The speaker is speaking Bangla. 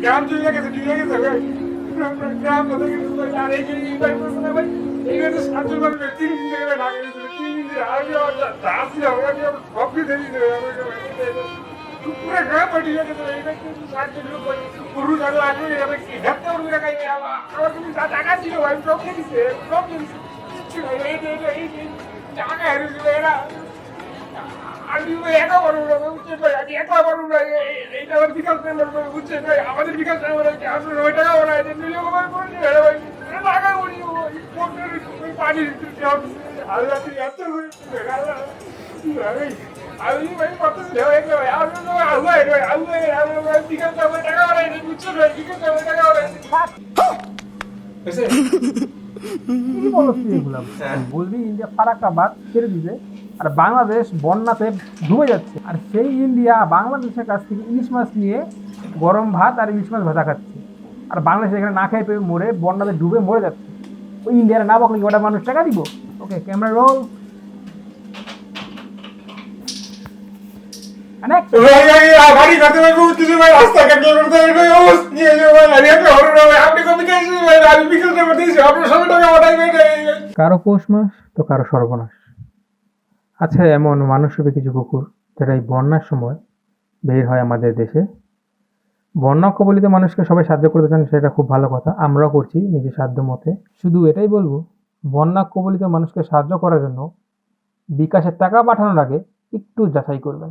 গ্রাম চলে গেছে ভাই। গ্রাম আর এই সাহায্য করবে 3 দিন থেকে ঢাকা গেছিল 3 দিন আমি আসি সবই দেরি পুরো গ্রাম পাঠিয়ে গেছে এইটা কিন্তু সাহায্য করে পুরো জায়গা আসবে এবার কি হেঁটে উঠবে আমার কিন্তু টাকা ছিল ভাই সব দিয়েছে সব দিয়েছে কিচ্ছু নাই এই টাকা হেরেছিল এরা আমি একা পারবো না বুঝছেন ভাই আমি একা পারবো না এইটা আমার বিকাশ মেম্বার বুঝছেন ভাই আমাদের বিকাশ মেম্বার আপনার ওই টাকা ওরা মিলিয়ন করে ভাই টাকা করি পানি আল্লাহ তুই এত আমি ভাই কত ভাই আল্লাহ আল্লাহ বিকাশ মেম্বার টাকা ওরা বুঝছেন ভাই বিকাশ মেম্বার টাকা ওরা কি বলো তুই এগুলা? বলবি ইন্ডিয়া ফারাক্কাবাদ ছেড়ে দিবে আর বাংলাদেশ বন্যাতে ডুবে যাচ্ছে, আর সেই ইন্ডিয়া বাংলাদেশের কাছ থেকে ইলিশ মাছ নিয়ে গরম ভাত আর ইলিশ মাছ ভাজা খাচ্ছে, আর বাংলাদেশ এখানে না খেয়ে পেয়ে মরে বন্যাতে ডুবে মরে যাচ্ছে। ওই ইন্ডিয়ার না বকলে কি ওটা মানুষ টাকা দিব? ওকে, ক্যামেরা রোল। বাড়ি করতে পারবো কিছু ভাই রাস্তা কাটতে করতে পারবো নিয়ে যাবো ভাই আমি একটা হরণ ভাই আপনি কমে গেছেন ভাই আমি বিকেল টাকা দিয়েছি আপনার সঙ্গে টাকা ওঠাইবে কারো পৌষ মাস তো কারো সর্বনাশ। আচ্ছা, এমন মানুষ হবে কিছু কুকুর যারা এই বন্যার সময় বের হয় আমাদের দেশে। বন্যা কবলিত মানুষকে সবাই সাহায্য করতে চান, সেটা খুব ভালো কথা, আমরাও করছি নিজের সাধ্য মতে। শুধু এটাই বলবো, বন্যা কবলিত মানুষকে সাহায্য করার জন্য বিকাশের টাকা পাঠানোর আগে একটু যাচাই করবেন।